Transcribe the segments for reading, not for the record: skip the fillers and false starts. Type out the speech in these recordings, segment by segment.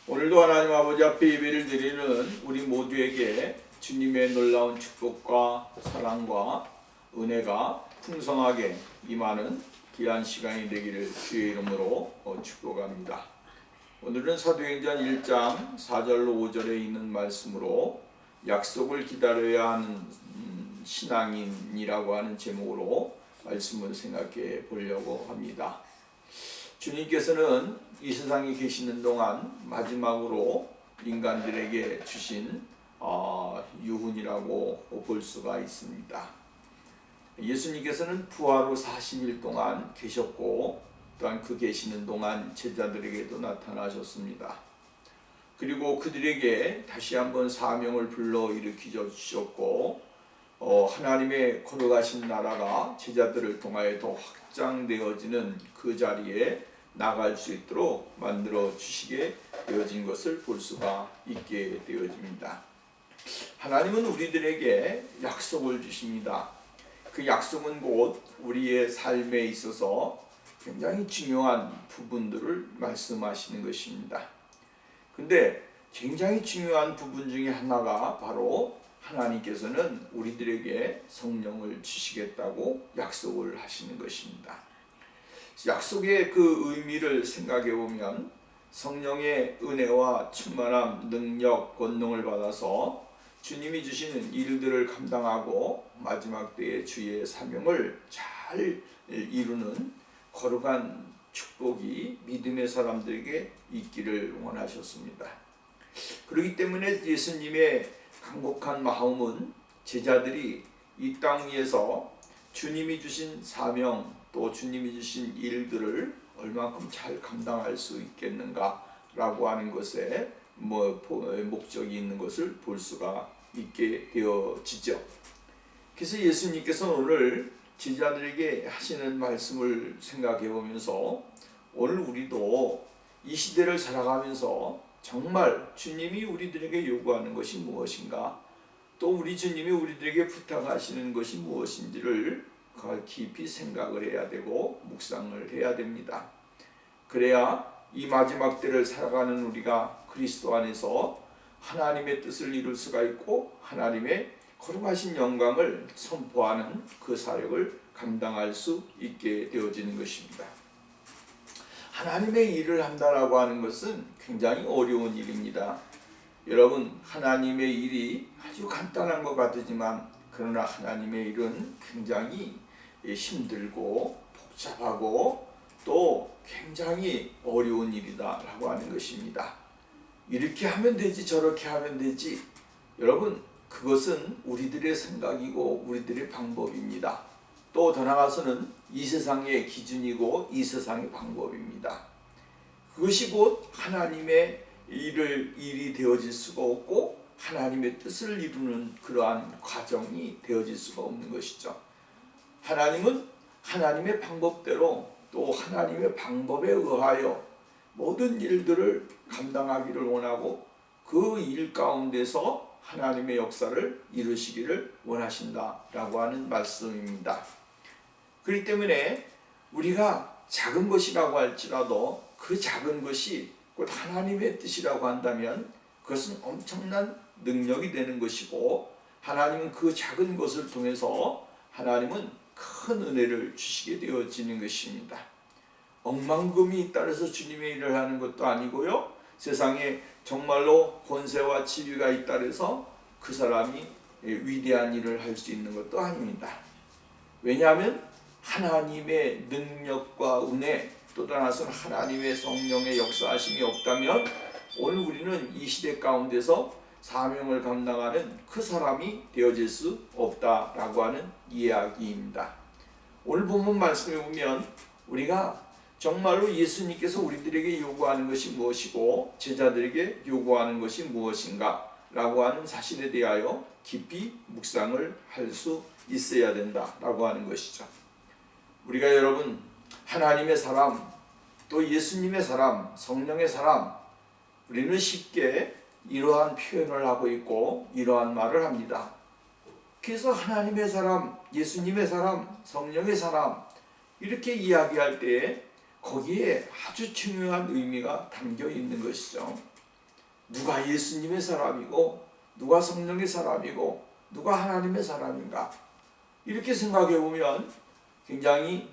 오늘도 하나님 아버지 앞에 예배를 드리는 우리 모두에게 주님의 놀라운 축복과 사랑과 은혜가 풍성하게 임하는 귀한 시간이 되기를 주의 이름으로 축복합니다. 오늘은 사도행전 1장 4절로 5절에 있는 말씀으로 약속을 기다려야 하는 신앙인이라고 하는 제목으로 말씀을 생각해 보려고 합니다. 주님께서는 이 세상에 계시는 동안 마지막으로 인간들에게 주신 유훈이라고 볼 수가 있습니다. 예수님께서는 부활 후 40일 동안 계셨고 또한 그 계시는 동안 제자들에게도 나타나셨습니다. 그리고 그들에게 다시 한번 사명을 불러일으켜 주셨고 하나님의 거룩하신 나라가 제자들을 통하여 더 확장되어지는 그 자리에 나갈 수 있도록 만들어 주시게 되어진 것을 볼 수가 있게 되어집니다. 하나님은 우리들에게 약속을 주십니다. 그 약속은 곧 우리의 삶에 있어서 굉장히 중요한 부분들을 말씀하시는 것입니다. 근데 굉장히 중요한 부분 중에 하나가 바로 하나님께서는 우리들에게 성령을 주시겠다고 약속을 하시는 것입니다. 약속의 그 의미를 생각해 보면 성령의 은혜와 충만함, 능력, 권능을 받아서 주님이 주시는 일들을 감당하고 마지막 때의 주의 사명을 잘 이루는 거룩한 축복이 믿음의 사람들에게 있기를 원하셨습니다. 그렇기 때문에 예수님의 간곡한 마음은 제자들이 이 땅 위에서 주님이 주신 사명 또 주님이 주신 일들을 얼마큼 잘 감당할 수 있겠는가라고 하는 것에 목적이 있는 것을 볼 수가 있게 되어지죠. 그래서 예수님께서 오늘 제자들에게 하시는 말씀을 생각해 보면서 오늘 우리도 이 시대를 살아가면서 정말 주님이 우리들에게 요구하는 것이 무엇인가, 또 우리 주님이 우리들에게 부탁하시는 것이 무엇인지를 깊이 생각을 해야 되고 묵상을 해야 됩니다. 그래야 이 마지막 때를 살아가는 우리가 그리스도 안에서 하나님의 뜻을 이룰 수가 있고 하나님의 거룩하신 영광을 선포하는 그 사역을 감당할 수 있게 되어지는 것입니다. 하나님의 일을 한다라고 하는 것은 굉장히 어려운 일입니다. 여러분, 하나님의 일이 아주 간단한 것 같지만 그러나 하나님의 일은 굉장히 힘들고 복잡하고 또 굉장히 어려운 일이다라고 하는 것입니다. 이렇게 하면 되지 저렇게 하면 되지, 여러분, 그것은 우리들의 생각이고 우리들의 방법입니다. 또 더 나아가서는 이 세상의 기준이고 이 세상의 방법입니다. 그것이 곧 하나님의 일이 되어질 수가 없고 하나님의 뜻을 이루는 그러한 과정이 되어질 수가 없는 것이죠. 하나님은 하나님의 방법대로 또 하나님의 방법에 의하여 모든 일들을 감당하기를 원하고 그 일 가운데서 하나님의 역사를 이루시기를 원하신다라고 하는 말씀입니다. 그렇기 때문에 우리가 작은 것이라고 할지라도 그 작은 것이 곧 하나님의 뜻이라고 한다면 그것은 엄청난 능력이 되는 것이고 하나님은 그 작은 것을 통해서 하나님은 큰 은혜를 주시게 되어지는 것입니다. 억만금이 따라서 주님의 일을 하는 것도 아니고요, 세상에 정말로 권세와 지위가 있다 해서 그 사람이 위대한 일을 할 수 있는 것도 아닙니다. 왜냐하면 하나님의 능력과 은혜, 또 따라서는 하나님의 성령의 역사하심이 없다면 오늘 우리는 이 시대 가운데서 사명을 감당하는 그 사람이 되어질 수 없다라고 하는 이야기입니다. 오늘 본문 말씀에 보면 우리가 정말로 예수님께서 우리들에게 요구하는 것이 무엇이고 제자들에게 요구하는 것이 무엇인가 라고 하는 사실에 대하여 깊이 묵상을 할 수 있어야 된다라고 하는 것이죠. 우리가 여러분 하나님의 사람, 또 예수님의 사람, 성령의 사람, 우리는 쉽게 이러한 표현을 하고 있고 이러한 말을 합니다. 그래서 하나님의 사람, 예수님의 사람, 성령의 사람 이렇게 이야기할 때 거기에 아주 중요한 의미가 담겨 있는 것이죠. 누가 예수님의 사람이고 누가 성령의 사람이고 누가 하나님의 사람인가, 이렇게 생각해 보면 굉장히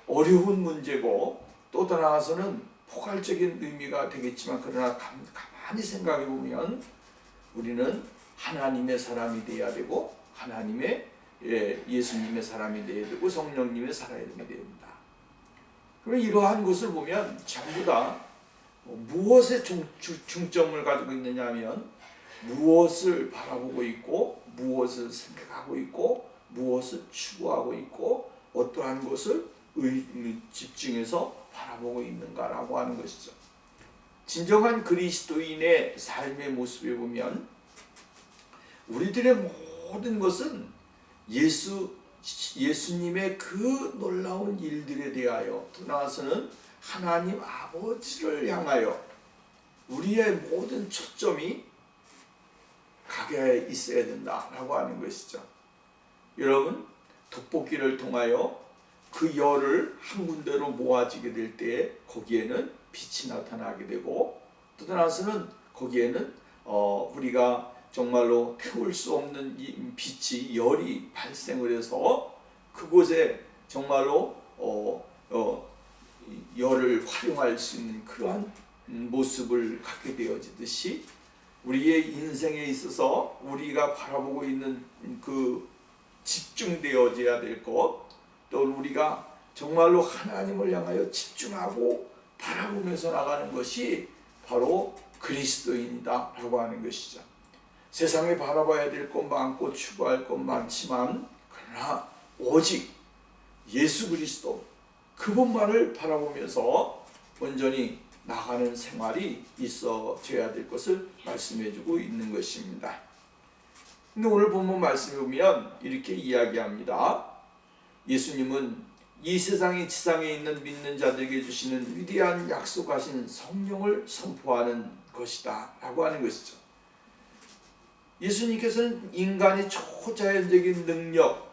어려운 문제고, 또 나아가서는 포괄적인 의미가 되겠지만, 그러나 가만히 생각해 보면 우리는 하나님의 사람이 되어야 되고, 하나님의 예수님의 사람이 되어야 되고, 성령님의 사람이 되어야 됩니다. 그럼 이러한 것을 보면 전부 다 무엇에 중점을 가지고 있느냐 하면, 무엇을 바라보고 있고 무엇을 생각하고 있고 무엇을 추구하고 있고 어떠한 것을 집중해서 바라보고 있는가라고 하는 것이죠. 진정한 그리스도인의 삶의 모습에 보면 우리들의 모든 것은 예수님의 그 놀라운 일들에 대하여, 또 나아가서는 하나님 아버지를 향하여 우리의 모든 초점이 가게 있어야 된다라고 하는 것이죠. 여러분, 돋보기를 통하여 그 열을 한 군데로 모아지게 될 때에 거기에는 빛이 나타나게 되고, 또 나서는 거기에는 우리가 정말로 태울 수 없는 이 빛이, 열이 발생을 해서 그곳에 정말로 열을 활용할 수 있는 그러한 모습을 갖게 되어지듯이, 우리의 인생에 있어서 우리가 바라보고 있는 그 집중되어져야 될 것, 또 우리가 정말로 하나님을 향하여 집중하고 바라보면서 나가는 것이 바로 그리스도인이다 라고 하는 것이죠. 세상에 바라봐야 될 것 많고 추구할 것 많지만, 그러나 오직 예수 그리스도 그분만을 바라보면서 온전히 나가는 생활이 있어져야 될 것을 말씀해주고 있는 것입니다. 근데 오늘 본문 말씀에 보면 이렇게 이야기합니다. 예수님은 이 세상의 지상에 있는 믿는 자들에게 주시는 위대한 약속하신 성령을 선포하는 것이다 라고 하는 것이죠. 예수님께서는 인간의 초자연적인 능력,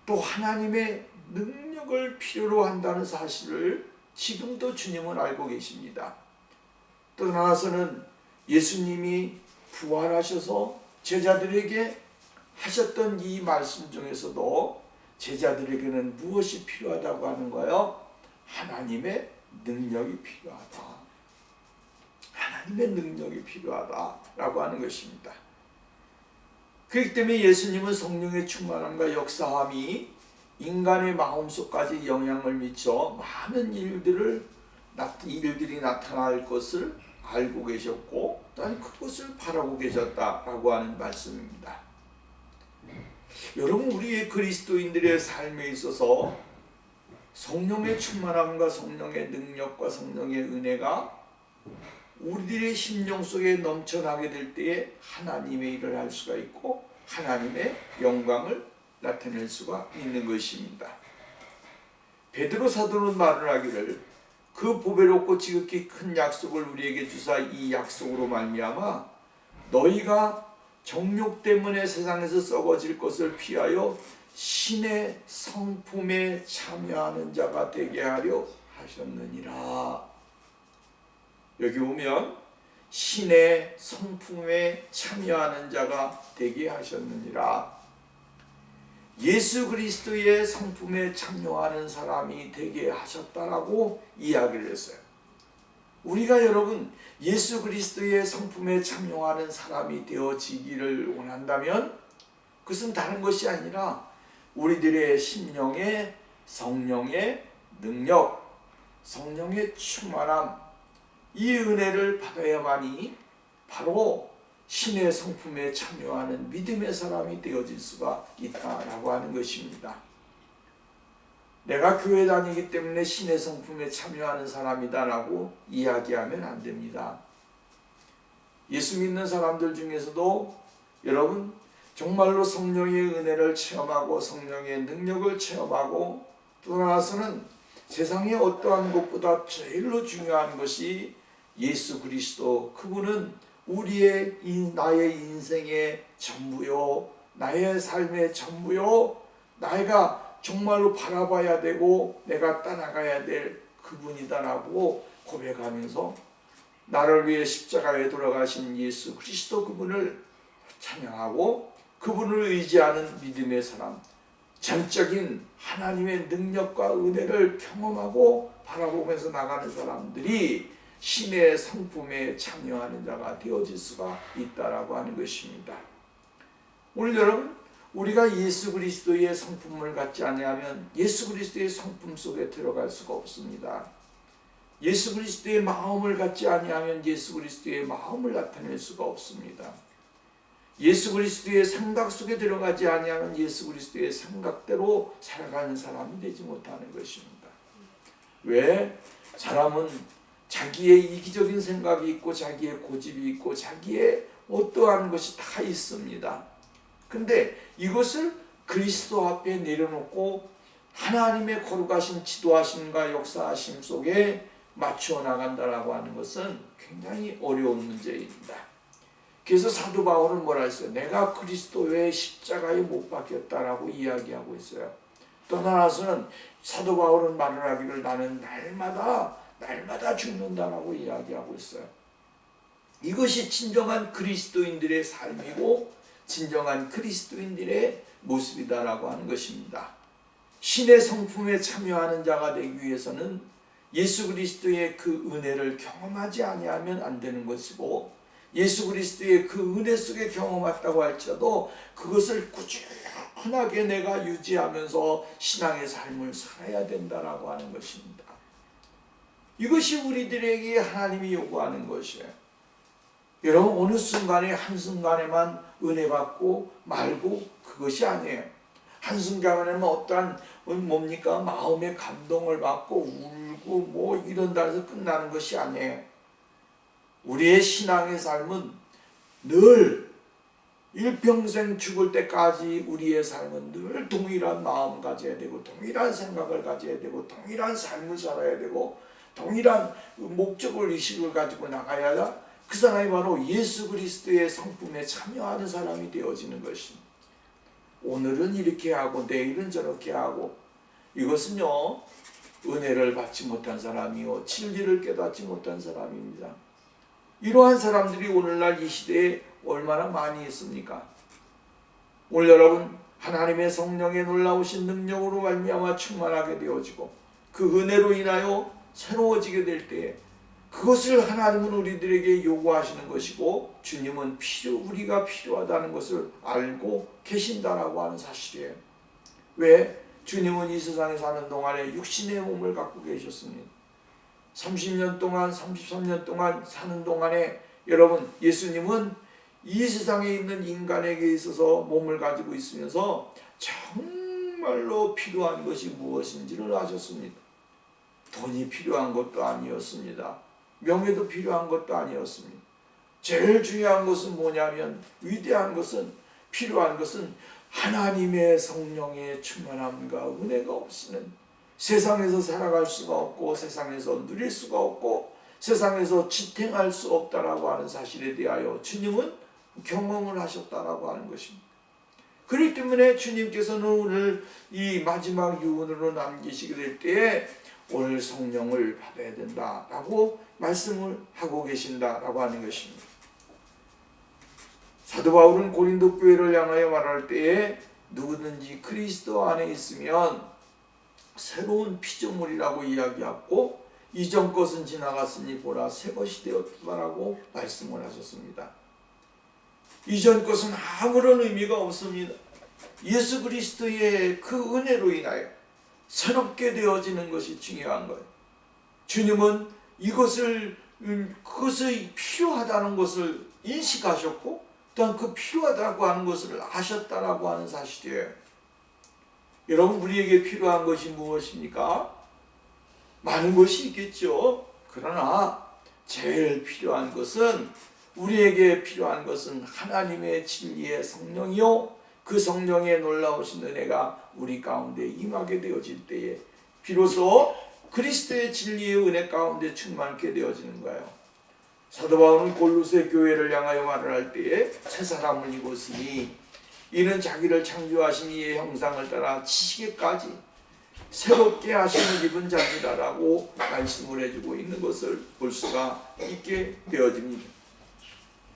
또 하나님의 능력을 필요로 한다는 사실을 지금도 주님은 알고 계십니다. 또 나아가서는 예수님이 부활하셔서 제자들에게 하셨던 이 말씀 중에서도 제자들에게는 무엇이 필요하다고 하는 거예요? 하나님의 능력이 필요하다. 하나님의 능력이 필요하다라고 하는 것입니다. 그렇기 때문에 예수님은 성령의 충만함과 역사함이 인간의 마음속까지 영향을 미쳐 많은 일들이 나타날 것을 알고 계셨고, 또한 그것을 바라고 계셨다라고 하는 말씀입니다. 여러분, 우리의 그리스도인들의 삶에 있어서 성령의 충만함과 성령의 능력과 성령의 은혜가 우리들의 심령 속에 넘쳐나게 될 때에 하나님의 일을 할 수가 있고 하나님의 영광을 나타낼 수가 있는 것입니다. 베드로 사도는 말을 하기를, 그 보배롭고 지극히 큰 약속을 우리에게 주사 이 약속으로 말미암아 너희가 정욕 때문에 세상에서 썩어질 것을 피하여 신의 성품에 참여하는 자가 되게 하려 하셨느니라. 여기 보면 신의 성품에 참여하는 자가 되게 하셨느니라. 예수 그리스도의 성품에 참여하는 사람이 되게 하셨다라고 이야기를 했어요. 우리가 여러분 예수 그리스도의 성품에 참여하는 사람이 되어지기를 원한다면, 그것은 다른 것이 아니라 우리들의 심령의 성령의 능력, 성령의 충만함, 이 은혜를 받아야만이 바로 신의 성품에 참여하는 믿음의 사람이 되어질 수가 있다라고 하는 것입니다. 내가 교회 다니기 때문에 신의 성품에 참여하는 사람이다라고 이야기하면 안 됩니다. 예수 믿는 사람들 중에서도 여러분 정말로 성령의 은혜를 체험하고 성령의 능력을 체험하고, 또 나아가서는 세상의 어떠한 것보다 제일로 중요한 것이 예수 그리스도, 그분은 나의 인생의 전부요, 나의 삶의 전부요, 내가 정말로 바라봐야 되고 내가 따라가야 될 그분이다라고 고백하면서 나를 위해 십자가에 돌아가신 예수 그리스도 그분을 찬양하고 그분을 의지하는 믿음의 사람, 전적인 하나님의 능력과 은혜를 경험하고 바라보면서 나가는 사람들이 신의 성품에 참여하는 자가 되어질 수가 있다라고 하는 것입니다. 오늘 여러분, 우리가 예수 그리스도의 성품을 갖지 아니하면 예수 그리스도의 성품 속에 들어갈 수가 없습니다. 예수 그리스도의 마음을 갖지 아니하면 예수 그리스도의 마음을 나타낼 수가 없습니다. 예수 그리스도의 생각 속에 들어가지 아니하면 예수 그리스도의 생각대로 살아가는 사람이 되지 못하는 것입니다. 왜? 사람은 자기의 이기적인 생각이 있고 자기의 고집이 있고 자기의 어떠한 것이 다 있습니다. 근데 이것을 그리스도 앞에 내려놓고 하나님의 거룩하신 지도하심과 역사하심 속에 맞추어 나간다라고 하는 것은 굉장히 어려운 문제입니다. 그래서 사도 바울은 뭐라 했어요? 내가 그리스도의 십자가에 못 박혔다라고 이야기하고 있어요. 또 하나는 사도 바울은 말을 하기를 나는 날마다 죽는다라고 이야기하고 있어요. 이것이 진정한 그리스도인들의 삶이고 진정한 그리스도인들의 모습이다라고 하는 것입니다. 신의 성품에 참여하는 자가 되기 위해서는 예수 그리스도의 그 은혜를 경험하지 아니하면 안 되는 것이고, 예수 그리스도의 그 은혜 속에 경험했다고 할지라도 그것을 꾸준하게 내가 유지하면서 신앙의 삶을 살아야 된다라고 하는 것입니다. 이것이 우리들에게 하나님이 요구하는 것이에요. 여러분, 어느 순간에 한순간에만 은혜 받고 말고 그것이 아니에요. 한순간에만 어떠한 뭡니까? 마음의 감동을 받고 울고 뭐 이런다 해서 끝나는 것이 아니에요. 우리의 신앙의 삶은 늘 일평생 죽을 때까지 우리의 삶은 늘 동일한 마음 가져야 되고 동일한 생각을 가져야 되고 동일한 삶을 살아야 되고 동일한 목적을 의식을 가지고 나가야 그 사람이 바로 예수 그리스도의 성품에 참여하는 사람이 되어지는 것입니다. 오늘은 이렇게 하고 내일은 저렇게 하고 이것은요 은혜를 받지 못한 사람이요 진리를 깨닫지 못한 사람입니다. 이러한 사람들이 오늘날 이 시대에 얼마나 많이 있습니까? 오늘 여러분 하나님의 성령의 놀라우신 능력으로 말미암아 충만하게 되어지고 그 은혜로 인하여 새로워지게 될 때에 그것을 하나님은 우리들에게 요구하시는 것이고 주님은 우리가 필요하다는 것을 알고 계신다라고 하는 사실이에요. 왜? 주님은 이 세상에 사는 동안에 육신의 몸을 갖고 계셨습니다. 30년 동안 33년 동안 사는 동안에 여러분 예수님은 이 세상에 있는 인간에게 있어서 몸을 가지고 있으면서 정말로 필요한 것이 무엇인지를 아셨습니다. 돈이 필요한 것도 아니었습니다. 명예도 필요한 것도 아니었습니다. 제일 중요한 것은 뭐냐면 위대한 것은 필요한 것은 하나님의 성령의 충만함과 은혜가 없이는 세상에서 살아갈 수가 없고 세상에서 누릴 수가 없고 세상에서 지탱할 수 없다라고 하는 사실에 대하여 주님은 경험을 하셨다라고 하는 것입니다. 그렇기 때문에 주님께서는 오늘 이 마지막 유언으로 남기시게 될 때에 오늘 성령을 받아야 된다라고 말씀을 하고 계신다라고 하는 것입니다. 사도 바울은 고린도 교회를 향하여 말할 때에 누구든지 그리스도 안에 있으면 새로운 피조물이라고 이야기하고 이전 것은 지나갔으니 보라 새 것이 되었다라고 말씀을 하셨습니다. 이전 것은 아무런 의미가 없습니다. 예수 그리스도의 그 은혜로 인하여 새롭게 되어지는 것이 중요한 거예요. 주님은 그것이 필요하다는 것을 인식하셨고 또한 그 필요하다고 하는 것을 아셨다라고 하는 사실이에요. 여러분 우리에게 필요한 것이 무엇입니까? 많은 것이 있겠죠. 그러나 제일 필요한 것은 우리에게 필요한 것은 하나님의 진리의 성령이요 그 성령의 놀라우신 은혜가 우리 가운데 임하게 되어질 때에 비로소 그리스도의 진리의 은혜 가운데 충만케 되어지는 거예요. 사도 바울은 골로새 교회를 향하여 말을 할 때에 새 사람을 입었으니 이는 자기를 창조하신 이의 형상을 따라 지시기까지 새롭게 하심을 입은 자니라라고 말씀을 해주고 있는 것을 볼 수가 있게 되어집니다.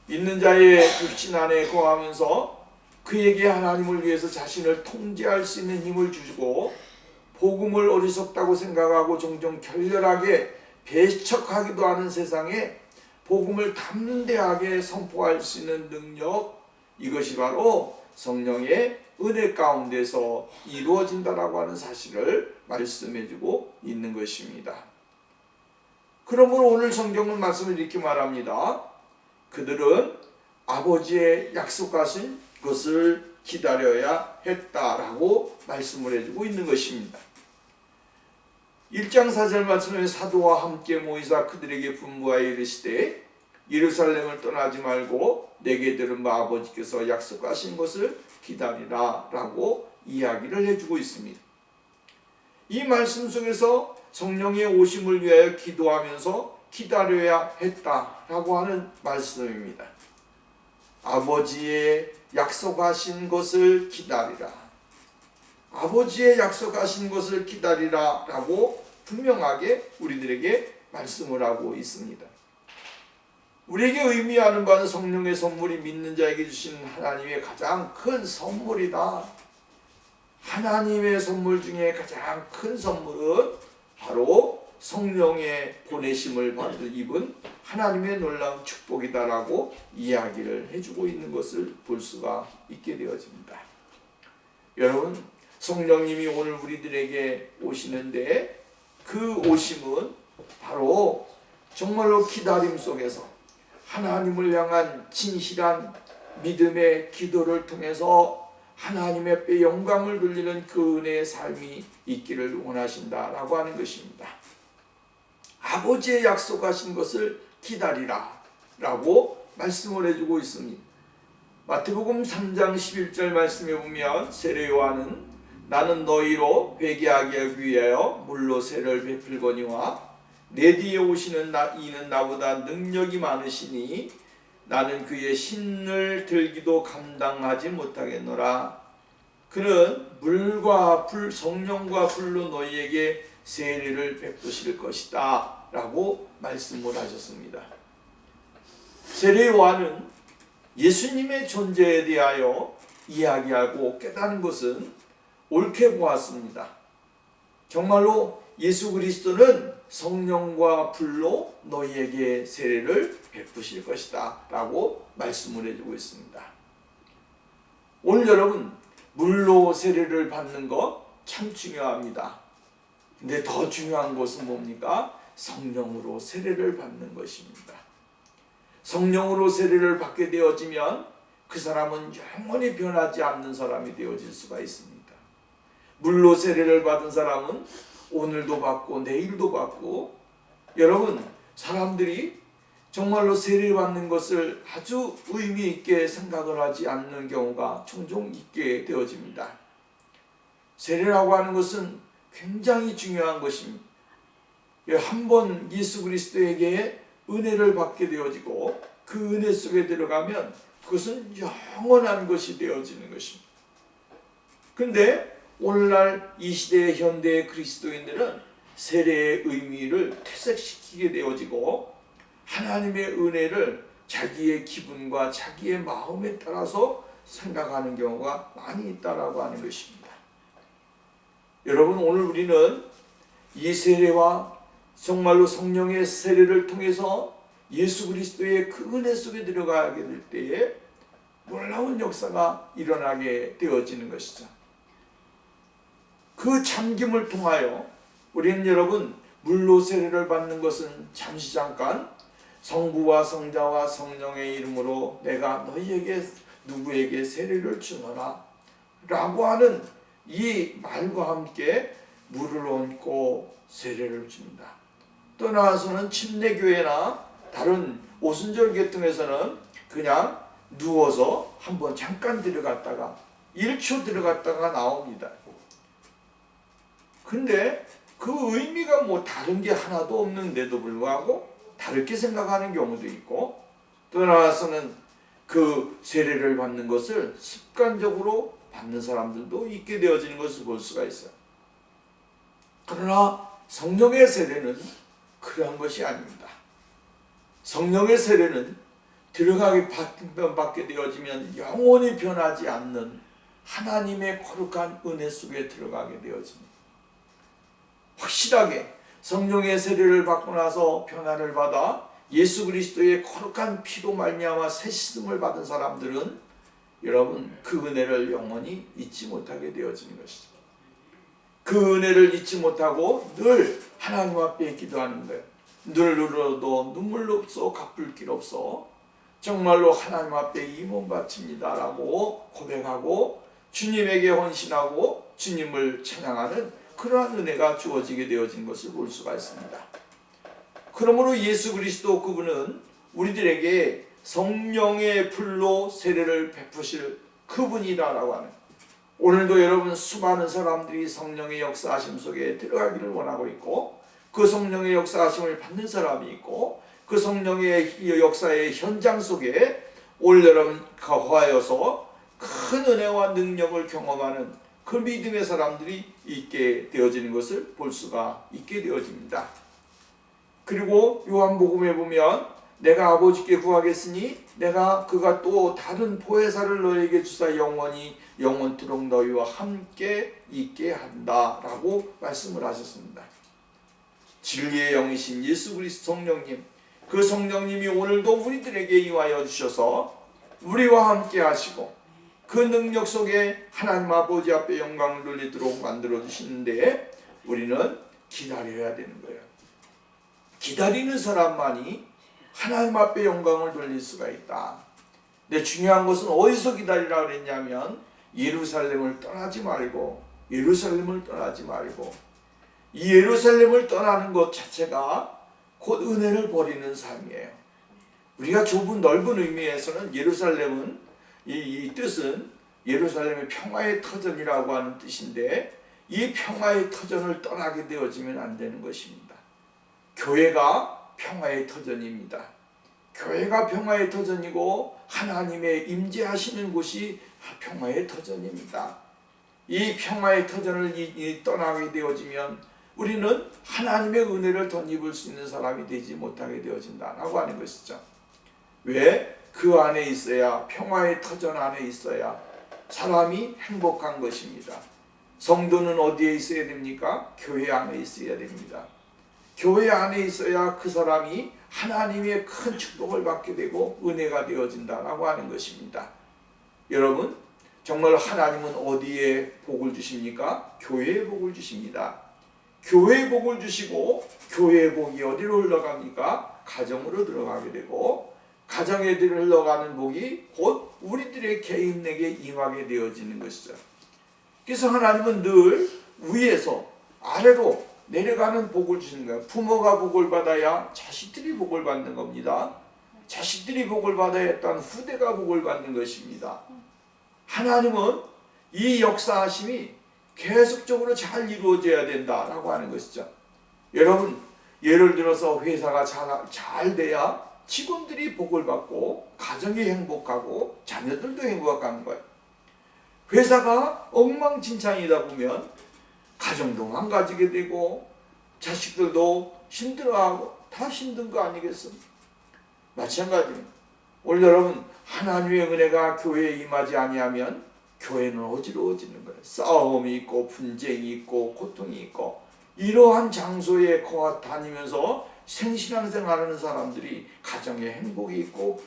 믿는 자의 육신 안에 거하면서 그에게 하나님을 위해서 자신을 통제할 수 있는 힘을 주시고 복음을 어리석다고 생각하고 종종 결렬하게 배척하기도 하는 세상에 복음을 담대하게 선포할 수 있는 능력, 이것이 바로 성령의 은혜 가운데서 이루어진다라고 하는 사실을 말씀해주고 있는 것입니다. 그러므로 오늘 성경은 말씀을 이렇게 말합니다. 그들은 아버지의 약속하신 것을 기다려야 했다라고 말씀을 해주고 있는 것입니다. 1장 4절 말씀에 사도와 함께 모이사 그들에게 분부하여 이르시되 예루살렘을 떠나지 말고 내게 들은 바 아버지께서 약속하신 것을 기다리라 라고 이야기를 해주고 있습니다. 이 말씀 속에서 성령의 오심을 위하여 기도하면서 기다려야 했다라고 하는 말씀입니다. 아버지의 약속하신 것을 기다리라. 아버지의 약속하신 것을 기다리라 라고 분명하게 우리들에게 말씀을 하고 있습니다. 우리에게 의미하는 바는 성령의 선물이 믿는 자에게 주신 하나님의 가장 큰 선물이다. 하나님의 선물 중에 가장 큰 선물은 바로 성령의 보내심을 입은 하나님의 놀라운 축복이다라고 이야기를 해주고 있는 것을 볼 수가 있게 되어집니다. 여러분, 성령님이 오늘 우리들에게 오시는데 그 오심은 바로 정말로 기다림 속에서 하나님을 향한 진실한 믿음의 기도를 통해서 하나님 앞에 영광을 돌리는 그 은혜의 삶이 있기를 원하신다라고 하는 것입니다. 아버지의 약속하신 것을 기다리라 라고 말씀을 해주고 있습니다. 마태복음 3장 11절 말씀에 보면 세례 요한은 나는 너희로 회개하게 하기 위하여 물로 세를 베풀거니와 내 뒤에 오시는 이는 나보다 능력이 많으시니 나는 그의 신을 들기도 감당하지 못하겠노라. 그는 물과 불, 성령과 불로 너희에게 세례를 베푸실 것이다 라고 말씀을 하셨습니다. 세례 요한은 예수님의 존재에 대하여 이야기하고 깨닫는 것은 옳게 보았습니다. 정말로 예수 그리스도는 성령과 불로 너희에게 세례를 베푸실 것이다 라고 말씀을 해주고 있습니다. 오늘 여러분, 물로 세례를 받는 것 참 중요합니다. 근데 더 중요한 것은 뭡니까? 성령으로 세례를 받는 것입니다. 성령으로 세례를 받게 되어지면 그 사람은 영원히 변하지 않는 사람이 되어질 수가 있습니다. 물로 세례를 받은 사람은 오늘도 받고 내일도 받고, 여러분, 사람들이 정말로 세례를 받는 것을 아주 의미 있게 생각을 하지 않는 경우가 종종 있게 되어집니다. 세례라고 하는 것은 굉장히 중요한 것입니다. 한번 예수 그리스도에게 은혜를 받게 되어지고 그 은혜 속에 들어가면 그것은 영원한 것이 되어지는 것입니다. 그런데 오늘날 이 시대의 현대의 그리스도인들은 세례의 의미를 퇴색시키게 되어지고 하나님의 은혜를 자기의 기분과 자기의 마음에 따라서 생각하는 경우가 많이 있다라고 하는 것입니다. 여러분, 오늘 우리는 이 세례와 정말로 성령의 세례를 통해서 예수 그리스도의 그 은혜 속에 들어가게 될 때에 놀라운 역사가 일어나게 되어지는 것이죠. 그 잠김을 통하여 우리는 여러분, 물로 세례를 받는 것은 잠시 잠깐 성부와 성자와 성령의 이름으로 내가 너희에게 누구에게 세례를 주노라 라고 하는 이 말과 함께 물을 얹고 세례를 줍니다. 또 나와서는 침례교회나 다른 오순절 계통에서는 그냥 누워서 한번 잠깐 들어갔다가 1초 들어갔다가 나옵니다. 근데 그 의미가 뭐 다른 게 하나도 없는데도 불구하고 다르게 생각하는 경우도 있고, 또 나와서는 그 세례를 받는 것을 습관적으로 받는 사람들도 있게 되어지는 것을 볼 수가 있어요. 그러나 성령의 세례는 그러한 것이 아닙니다. 성령의 세례는 들어가게 받게 되어지면 영원히 변하지 않는 하나님의 거룩한 은혜 속에 들어가게 되어집니다. 확실하게 성령의 세례를 받고 나서 변화를 받아 예수 그리스도의 거룩한 피로 말미암아 새 씻음을 받은 사람들은 여러분 그 은혜를 영원히 잊지 못하게 되어지는 것이죠. 그 은혜를 잊지 못하고 늘 하나님 앞에 기도하는 거예요. 늘 울어도 눈물 없어 갚을 길 없어 정말로 하나님 앞에 이 몸 바칩니다 라고 고백하고 주님에게 헌신하고 주님을 찬양하는 그러한 은혜가 주어지게 되어진 것을 볼 수가 있습니다. 그러므로 예수 그리스도 그분은 우리들에게 성령의 불로 세례를 베푸실 그분이다라고 하는, 오늘도 여러분 수많은 사람들이 성령의 역사하심 속에 들어가기를 원하고 있고 그 성령의 역사하심을 받는 사람이 있고 그 성령의 역사의 현장 속에 올 여러분 거하여서 큰 은혜와 능력을 경험하는 그 믿음의 사람들이 있게 되어지는 것을 볼 수가 있게 되어집니다. 그리고 요한복음에 보면 내가 아버지께 구하겠으니 내가 그가 또 다른 보혜사를 너에게 주사 영원히 영원토록 너희와 함께 있게 한다라고 말씀을 하셨습니다. 진리의 영이신 예수 그리스도 성령님, 그 성령님이 오늘도 우리들에게 임하여 주셔서 우리와 함께 하시고 그 능력 속에 하나님 아버지 앞에 영광을 돌리도록 만들어 주시는데 우리는 기다려야 되는 거예요. 기다리는 사람만이 하나님 앞에 영광을 돌릴 수가 있다. 근데 중요한 것은 어디서 기다리라 그랬냐면 예루살렘을 떠나지 말고 이 예루살렘을 떠나는 것 자체가 곧 은혜를 버리는 삶이에요. 우리가 좁은 넓은 의미에서는 예루살렘은 이 뜻은 예루살렘의 평화의 터전이라고 하는 뜻인데 이 평화의 터전을 떠나게 되어지면 안 되는 것입니다. 교회가 평화의 터전입니다. 교회가 평화의 터전이고 하나님의 임재하시는 곳이 평화의 터전입니다. 이 평화의 터전을 떠나게 되어지면 우리는 하나님의 은혜를 덧입을 수 있는 사람이 되지 못하게 되어진다라고 하는 것이죠. 왜? 그 안에 있어야, 평화의 터전 안에 있어야 사람이 행복한 것입니다. 성도는 어디에 있어야 됩니까? 교회 안에 있어야 됩니다. 교회 안에 있어야 그 사람이 하나님의 큰 축복을 받게 되고 은혜가 되어진다라고 하는 것입니다. 여러분, 정말 하나님은 어디에 복을 주십니까? 교회에 복을 주십니다. 교회에 복을 주시고 교회의 복이 어디로 흘러갑니까? 가정으로 들어가게 되고 가정에 흘러가는 복이 곧 우리들의 개인에게 임하게 되어지는 것이죠. 그래서 하나님은 늘 위에서 아래로 내려가는 복을 주시는 거예요. 부모가 복을 받아야 자식들이 복을 받는 겁니다. 자식들이 복을 받아야 했던 후대가 복을 받는 것입니다. 하나님은 이 역사하심이 계속적으로 잘 이루어져야 된다라고 하는 것이죠. 여러분, 예를 들어서 회사가 잘 돼야 직원들이 복을 받고 가정이 행복하고 자녀들도 행복한 거예요. 회사가 엉망진창이다 보면 가정도 망가지게 되고 자식들도 힘들어하고 다 힘든 거 아니겠습니까? 마찬가지입니다. 오늘 여러분, 하나님의 은혜가 교회에 임하지 아니하면 교회는 어지러워지는 거예요. 싸움이 있고 분쟁이 있고 고통이 있고 이러한 장소에 다니면서 생신앙생활하는 사람들이 가정에 행복이 있고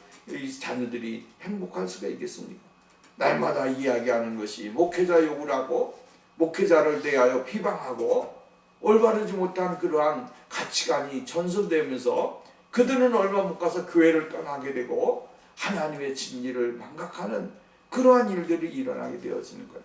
자녀들이 행복할 수가 있겠습니까? 날마다 이야기하는 것이 목회자 욕을 하고 목회자를 대하여 비방하고 올바르지 못한 그러한 가치관이 전선되면서 그들은 얼마 못 가서 교회를 떠나게 되고 하나님의 진리를 망각하는 그러한 일들이 일어나게 되어지는 거예요.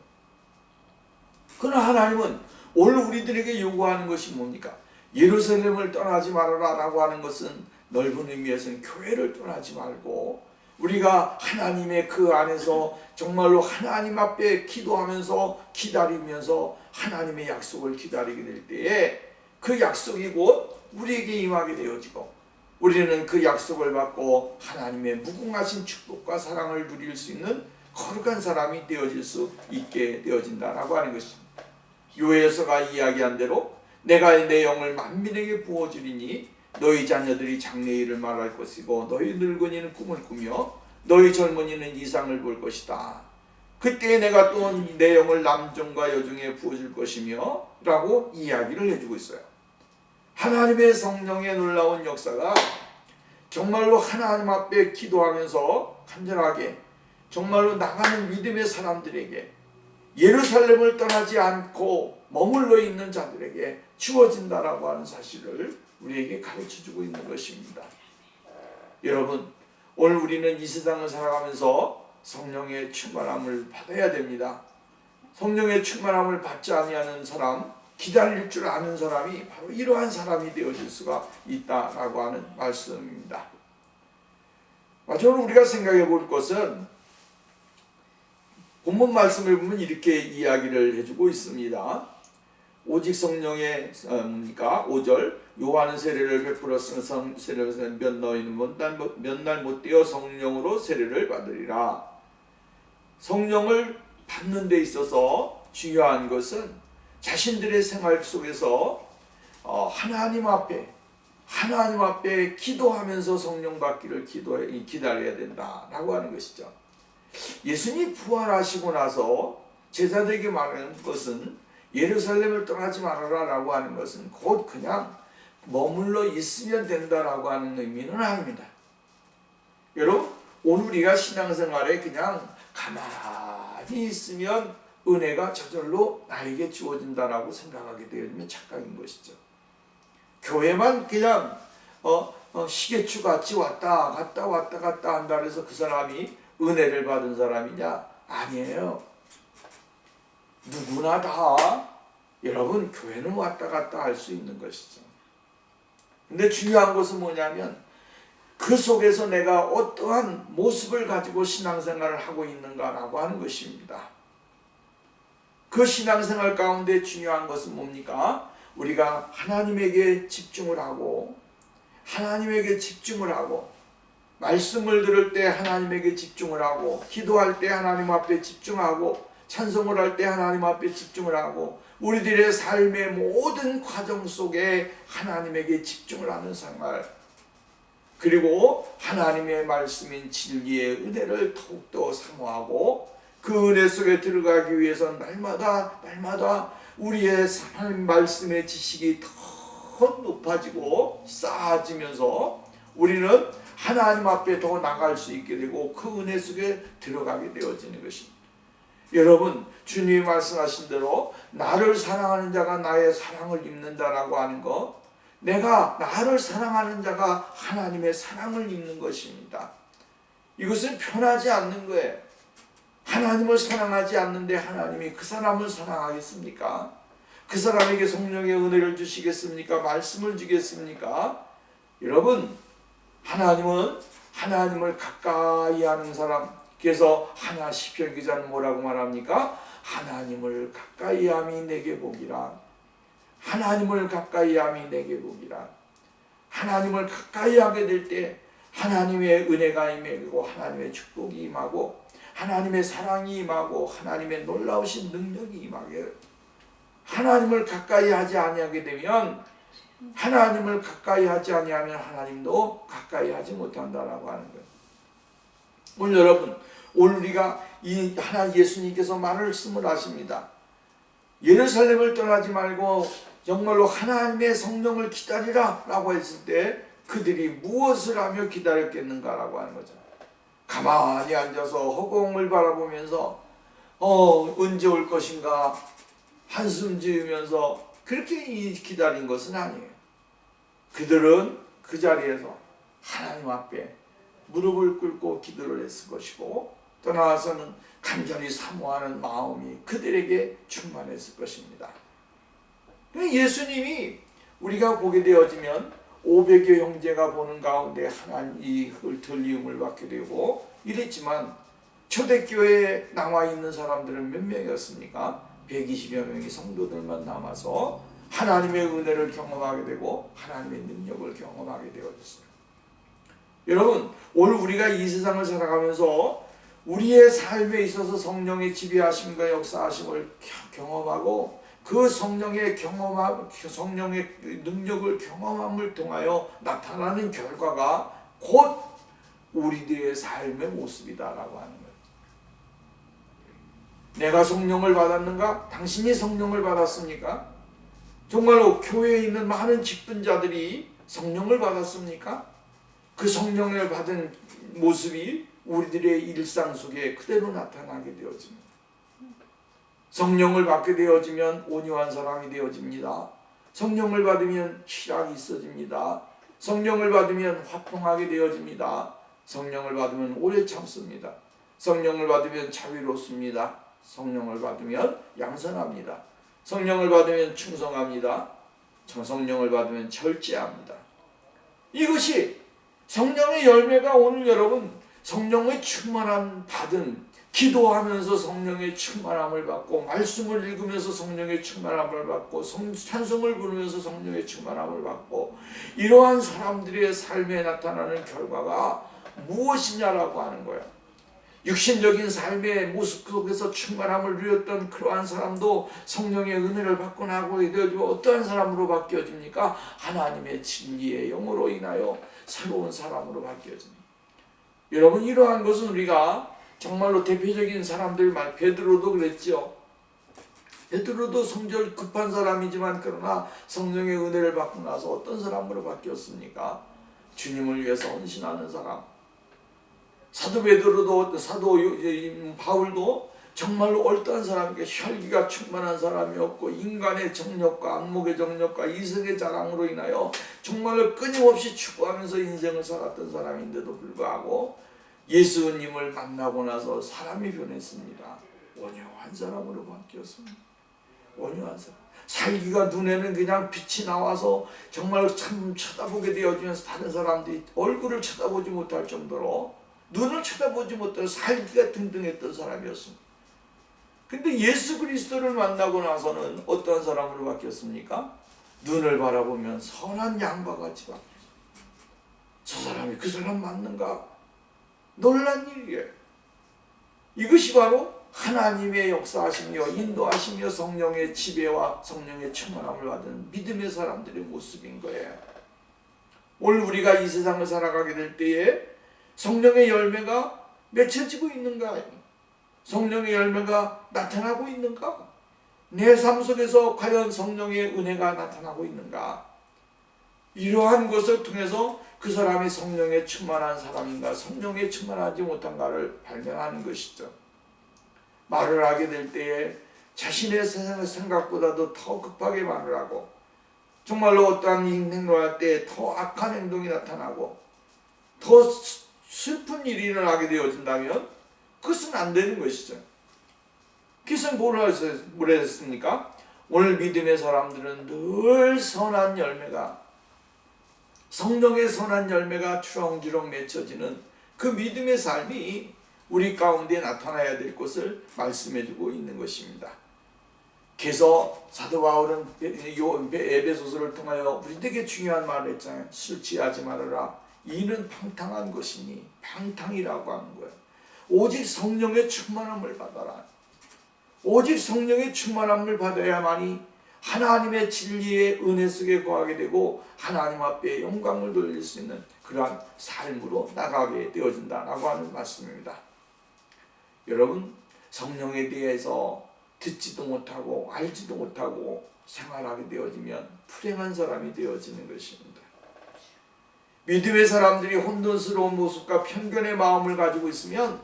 그러나 하나님은 오늘 우리들에게 요구하는 것이 뭡니까? 예루살렘을 떠나지 말아라 라고 하는 것은 넓은 의미에서는 교회를 떠나지 말고 우리가 하나님의 그 안에서 정말로 하나님 앞에 기도하면서 기다리면서 하나님의 약속을 기다리게 될 때에 그 약속이 곧 우리에게 임하게 되어지고 우리는 그 약속을 받고 하나님의 무궁하신 축복과 사랑을 누릴 수 있는 거룩한 사람이 되어질 수 있게 되어진다라고 하는 것입니다. 요에서가 이야기한 대로 내가 내 영을 만민에게 부어주리니 너희 자녀들이 장래일을 말할 것이고 너희 늙은이는 꿈을 꾸며 너희 젊은이는 이상을 볼 것이다. 그때 내가 또 내 영을 남종과 여종에 부어줄 것이며 라고 이야기를 해주고 있어요. 하나님의 성령의 놀라운 역사가 정말로 하나님 앞에 기도하면서 간절하게 정말로 나가는 믿음의 사람들에게, 예루살렘을 떠나지 않고 머물러 있는 자들에게 주어진다라고 하는 사실을 우리에게 가르쳐주고 있는 것입니다. 여러분, 오늘 우리는 이 세상을 살아가면서 성령의 충만함을 받아야 됩니다. 성령의 충만함을 받지 아니하는 사람, 기다릴 줄 아는 사람이 바로 이러한 사람이 되어질 수가 있다라고 하는 말씀입니다. 마지막으로 우리가 생각해 볼 것은 본문 말씀을 보면 이렇게 이야기를 해주고 있습니다. 오직 성령의 5절 요한은 세례를 베풀었으면 세례를 몇 너희는 몇 날 못 되어 성령으로 세례를 받으리라. 성령을 받는 데 있어서 중요한 것은 자신들의 생활 속에서 하나님 앞에 기도하면서 성령 받기를 기다려야 된다라고 하는 것이죠. 예수님 부활하시고 나서 제자들에게 말하는 것은 예루살렘을 떠나지 말아라 라고 하는 것은 곧 그냥 머물러 있으면 된다라고 하는 의미는 아닙니다. 여러분, 오늘 우리가 신앙생활에 그냥 가만히 있으면 은혜가 저절로 나에게 주어진다라고 생각하게 되면 착각인 것이죠. 교회만 그냥 시계추같이 왔다 갔다 한다 해서 그 사람이 은혜를 받은 사람이냐? 아니에요. 누구나 다 여러분 교회는 왔다 갔다 할 수 있는 것이죠. 근데 중요한 것은 뭐냐면 그 속에서 내가 어떠한 모습을 가지고 신앙생활을 하고 있는가라고 하는 것입니다. 그 신앙생활 가운데 중요한 것은 뭡니까? 우리가 하나님에게 집중을 하고 말씀을 들을 때 하나님에게 집중을 하고, 기도할 때 하나님 앞에 집중하고, 찬송을 할 때 하나님 앞에 집중을 하고, 우리들의 삶의 모든 과정 속에 하나님에게 집중을 하는 생활, 그리고 하나님의 말씀인 진리의 은혜를 더욱더 사모하고 그 은혜 속에 들어가기 위해서는 날마다 우리의 하나님 말씀의 지식이 더 높아지고 쌓아지면서 우리는 하나님 앞에 더 나갈 수 있게 되고 그 은혜 속에 들어가게 되어지는 것입니다. 여러분, 주님이 말씀하신 대로 나를 사랑하는 자가 나의 사랑을 입는다라고 하는 것, 내가 나를 사랑하는 자가 하나님의 사랑을 입는 것입니다. 이것은 편하지 않는 거예요. 하나님을 사랑하지 않는데 하나님이 그 사람을 사랑하겠습니까? 그 사람에게 성령의 은혜를 주시겠습니까? 말씀을 주겠습니까? 여러분, 하나님은 하나님을 가까이 하는 사람, 그래서 하나 시편 기자는 뭐라고 말합니까? 하나님을 가까이 함이 내게 복이라. 하나님을 가까이 함이 내게 복이라. 하나님을 가까이 하게 될 때 하나님의 은혜가 임하고 하나님의 축복이 임하고 하나님의 사랑이 임하고 하나님의 놀라우신 능력이 임하게, 하나님을 가까이 하지 아니하게 되면, 하나님을 가까이 하지 아니하면 하나님도 가까이 하지 못한다라고 하는 거예요. 오늘 여러분, 오늘 우리가 이 하나님 예수님께서 말씀을 하십니다. 예루살렘을 떠나지 말고 정말로 하나님의 성령을 기다리라 라고 했을 때 그들이 무엇을 하며 기다렸겠는가 라고 하는 거죠. 가만히 앉아서 허공을 바라보면서 언제 올 것인가 한숨 지으면서 그렇게 기다린 것은 아니에요. 그들은 그 자리에서 하나님 앞에 무릎을 꿇고 기도를 했을 것이고 또 나와서는 간절히 사모하는 마음이 그들에게 충만했을 것입니다. 예수님이 우리가 보게 되어지면 500여 형제가 보는 가운데 하나님 이 들리움을 받게 되고 이랬지만 초대교회에 나와 있는 사람들은 몇 명이었습니까? 120여 명의 성도들만 남아서 하나님의 은혜를 경험하게 되고 하나님의 능력을 경험하게 되어졌어요. 여러분, 오늘 우리가 이 세상을 살아가면서 우리의 삶에 있어서 성령의 지배하심과 역사하심을 경험하고 그 성령의 능력을 경험함을 통하여 나타나는 결과가 곧 우리들의 삶의 모습이다라고 하는 거예요. 내가 성령을 받았는가? 당신이 성령을 받았습니까? 정말로 교회에 있는 많은 직분자들이 성령을 받았습니까? 그 성령을 받은 모습이 우리들의 일상 속에 그대로 나타나게 되어집니다. 성령을 받게 되어지면 온유한 사람이 되어집니다. 성령을 받으면 희락이 있어집니다. 성령을 받으면 화평하게 되어집니다. 성령을 받으면 오래 참습니다. 성령을 받으면 자비롭습니다. 성령을 받으면 양선합니다. 성령을 받으면 충성합니다. 성령을 받으면 절제합니다. 이것이 성령의 열매가 오늘 여러분 성령의 충만함 받은 기도하면서 성령의 충만함을 받고 말씀을 읽으면서 성령의 충만함을 받고 찬송을 부르면서 성령의 충만함을 받고 이러한 사람들의 삶에 나타나는 결과가 무엇이냐라고 하는 거예요. 육신적인 삶의 모습 속에서 충만함을 누렸던 그러한 사람도 성령의 은혜를 받고 나고 되어지고 어떠한 사람으로 바뀌어집니까? 하나님의 진리의 영으로 인하여 새로운 사람으로 바뀌어집니다. 여러분 이러한 것은 우리가 정말로 대표적인 사람들 베드로도 그랬죠. 베드로도 성질 급한 사람이지만 그러나 성령의 은혜를 받고 나서 어떤 사람으로 바뀌었습니까? 주님을 위해서 헌신하는 사람. 사도 베드로도 사도 바울도 정말로 어떠한 사람에게 혈기가 충만한 사람이었고 인간의 정력과 안목의 정력과 이성의 자랑으로 인하여 정말로 끊임없이 추구하면서 인생을 살았던 사람인데도 불구하고 예수님을 만나고 나서 사람이 변했습니다. 온유한 사람으로 바뀌었습니다. 온유한 사람. 살기가 눈에는 그냥 빛이 나와서 정말로 참 쳐다보게 되어지면서 다른 사람들이 얼굴을 쳐다보지 못할 정도로 눈을 쳐다보지 못하고 살기가 등등했던 사람이었습니다. 근데 예수 그리스도를 만나고 나서는 어떠한 사람으로 바뀌었습니까? 눈을 바라보면 선한 양과 같이 바뀌었습니다. 저 사람이 그 사람 맞는가? 놀란 일이에요. 이것이 바로 하나님의 역사하시며 인도하시며 성령의 지배와 성령의 충만함을 받은 믿음의 사람들의 모습인 거예요. 오늘 우리가 이 세상을 살아가게 될 때에 성령의 열매가 맺혀지고 있는가? 성령의 열매가 나타나고 있는가? 내 삶 속에서 과연 성령의 은혜가 나타나고 있는가? 이러한 것을 통해서 그 사람이 성령에 충만한 사람인가 성령에 충만하지 못한가를 발견하는 것이죠. 말을 하게 될 때에 자신의 생각보다도 더 급하게 말을 하고 정말로 어떠한 행동을 할 때 더 악한 행동이 나타나고 더 슬픈 일이 일어나게 되어진다면 그것은 안 되는 것이죠. 그래서 뭘 했습니까? 오늘 믿음의 사람들은 늘 선한 열매가 성령의 선한 열매가 주렁주렁 맺혀지는 그 믿음의 삶이 우리 가운데 나타나야 될 것을 말씀해주고 있는 것입니다. 그래서 사도 바울은 에베소서를 통하여 우리에게 중요한 말을 했잖아요. 술 취하지 말아라. 이는 방탕한 것이니 방탕이라고 하는 거예요. 오직 성령의 충만함을 받아라. 오직 성령의 충만함을 받아야만이 하나님의 진리의 은혜 속에 거하게 되고 하나님 앞에 영광을 돌릴 수 있는 그러한 삶으로 나가게 되어진다라고 하는 말씀입니다. 여러분 성령에 대해서 듣지도 못하고 알지도 못하고 생활하게 되어지면 불행한 사람이 되어지는 것입니다. 믿음의 사람들이 혼돈스러운 모습과 편견의 마음을 가지고 있으면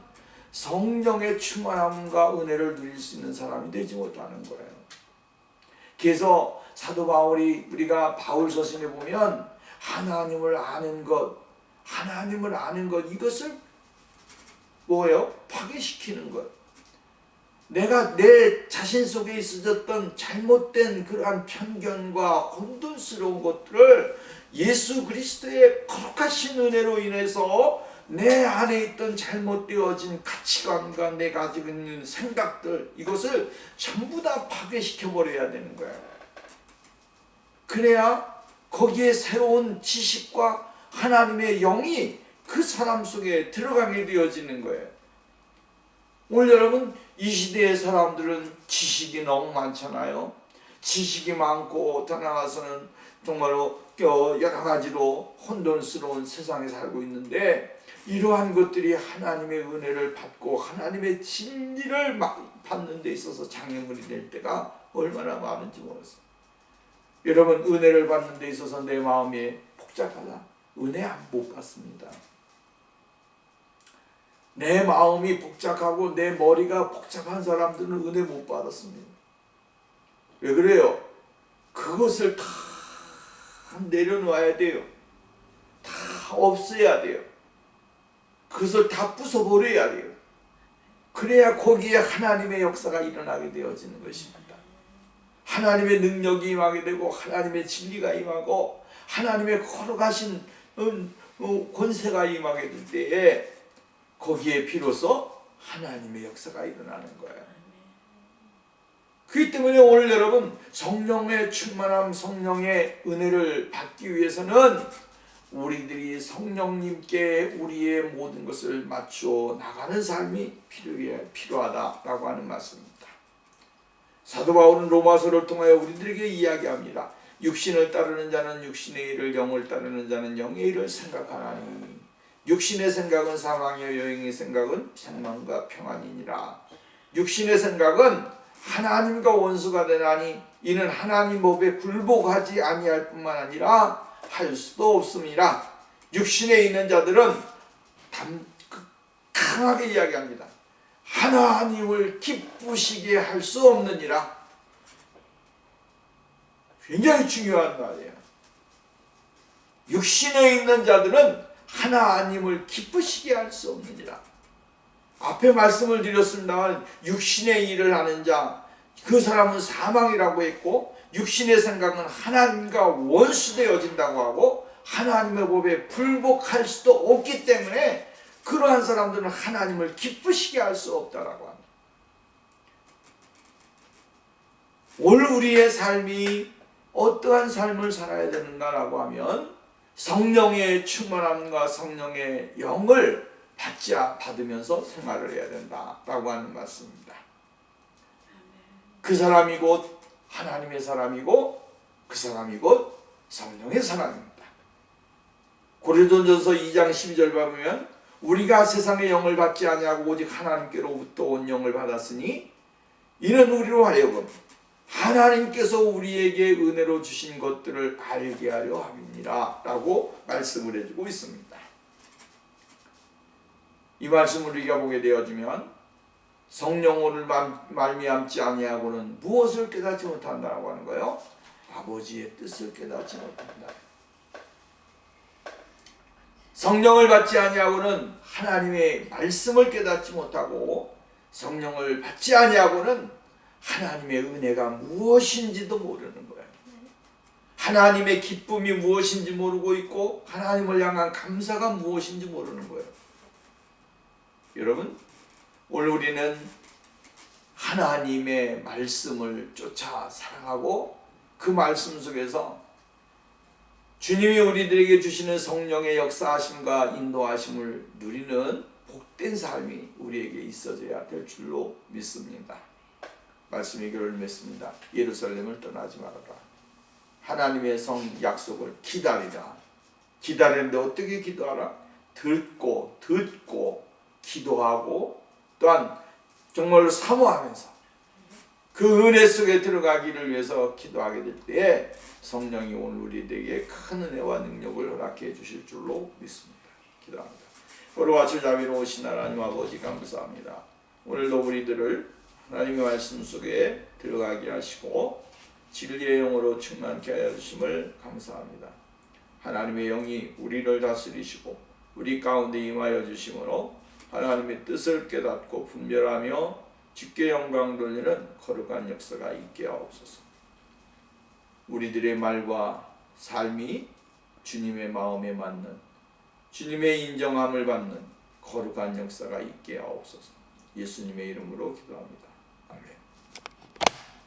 성령의 충만함과 은혜를 누릴 수 있는 사람이 되지 못하는 거예요. 그래서 사도 바울이 우리가 바울 서신에 보면 하나님을 아는 것 이것을 뭐예요? 파괴시키는 것. 내가 내 자신 속에 있어졌던 잘못된 그러한 편견과 혼돈스러운 것들을 예수 그리스도의 거룩하신 은혜로 인해서 내 안에 있던 잘못되어진 가치관과 내 가지고 있는 생각들 이것을 전부 다 파괴시켜버려야 되는 거예요. 그래야 거기에 새로운 지식과 하나님의 영이 그 사람 속에 들어가게 되어지는 거예요. 오늘 여러분 이 시대의 사람들은 지식이 너무 많잖아요. 지식이 많고 더 나아가서는 정말로 여러 가지로 혼돈스러운 세상에 살고 있는데, 이러한 것들이 하나님의 은혜를 받고 하나님의 진리를 받는 데 있어서 장애물이 될 때가 얼마나 많은지 모르겠어요. 여러분, 은혜를 받는 데 있어서 내 마음이 복잡하다, 은혜 못 받습니다. 내 마음이 복잡하고 내 머리가 복잡한 사람들은 은혜 못 받았습니다. 왜 그래요? 그것을 다 내려놓아야 돼요. 다 없애야 돼요. 그것을 다 부숴버려야 돼요. 그래야 거기에 하나님의 역사가 일어나게 되어지는 것입니다. 하나님의 능력이 임하게 되고 하나님의 진리가 임하고 하나님의 거룩하신 권세가 임하게 될 때에 거기에 비로소 하나님의 역사가 일어나는 거예요. 그렇기 때문에 오늘 여러분, 성령의 충만함, 성령의 은혜를 받기 위해서는 우리들이 성령님께 우리의 모든 것을 맞추어 나가는 삶이 필요하다라고 하는 말씀입니다. 사도 바울은 로마서를 통하여 우리들에게 이야기합니다. 육신을 따르는 자는 육신의 일을, 영을 따르는 자는 영의 일을 생각하나니 육신의 생각은 사망이요 영의 생각은 생명과 평안이니라. 육신의 생각은 하나님과 원수가 되나니 이는 하나님 법에 굴복하지 아니할 뿐만 아니라 할 수도 없습니다. 육신에 있는 자들은 강하게 이야기합니다. 하나님을 기쁘시게 할 수 없느니라. 굉장히 중요한 말이에요. 육신에 있는 자들은 하나님을 기쁘시게 할 수 없느니라. 앞에 말씀을 드렸습니다만, 육신의 일을 하는 자, 그 사람은 사망이라고 했고, 육신의 생각은 하나님과 원수되어진다고 하고, 하나님의 법에 불복할 수도 없기 때문에 그러한 사람들은 하나님을 기쁘시게 할 수 없다라고 합니다. 오늘 우리의 삶이 어떠한 삶을 살아야 되는가라고 하면 성령의 충만함과 성령의 영을 받으면서 생활을 해야 된다라고 하는 말씀입니다. 그 사람이 곧 하나님의 사람이고 그 사람이 곧 성령의 사람입니다. 고린도전서 2장 12절 보면 우리가 세상의 영을 받지 아니하고 오직 하나님께로부터 온 영을 받았으니 이는 우리로 하여금 하나님께서 우리에게 은혜로 주신 것들을 알게 하려 함이니라 라고 말씀을 해주고 있습니다. 이 말씀을 우리가 보게 되어지면 성령을 말미암지 아니하고는 무엇을 깨닫지 못한다라고 하는 거예요? 아버지의 뜻을 깨닫지 못한다. 성령을 받지 아니하고는 하나님의 말씀을 깨닫지 못하고, 성령을 받지 아니하고는 하나님의 은혜가 무엇인지도 모르는 거예요. 하나님의 기쁨이 무엇인지 모르고 있고 하나님을 향한 감사가 무엇인지 모르는 거예요. 여러분, 오늘 우리는 하나님의 말씀을 쫓아 사랑하고 그 말씀 속에서 주님이 우리들에게 주시는 성령의 역사하심과 인도하심을 누리는 복된 삶이 우리에게 있어져야 될 줄로 믿습니다. 말씀의 결을 맺습니다. 예루살렘을 떠나지 말아라. 하나님의 성 약속을 기다리라. 기다리는데 어떻게 기도하라? 듣고 기도하고 또한 정말로 사모하면서 그 은혜 속에 들어가기를 위해서 기도하게 될 때에 성령이 오늘 우리에게 큰 은혜와 능력을 허락해 주실 줄로 믿습니다. 기도합니다. 거룩하시고 자비로우신 하나님 아버지, 감사합니다. 오늘도 우리들을 하나님의 말씀 속에 들어가게 하시고 진리의 영으로 충만케 하여 주심을 감사합니다. 하나님의 영이 우리를 다스리시고 우리 가운데 임하여 주심으로 하나님의 뜻을 깨닫고 분별하며 주께 영광 돌리는 거룩한 역사가 있게 하옵소서. 우리들의 말과 삶이 주님의 마음에 맞는, 주님의 인정함을 받는 거룩한 역사가 있게 하옵소서. 예수님의 이름으로 기도합니다. 아멘.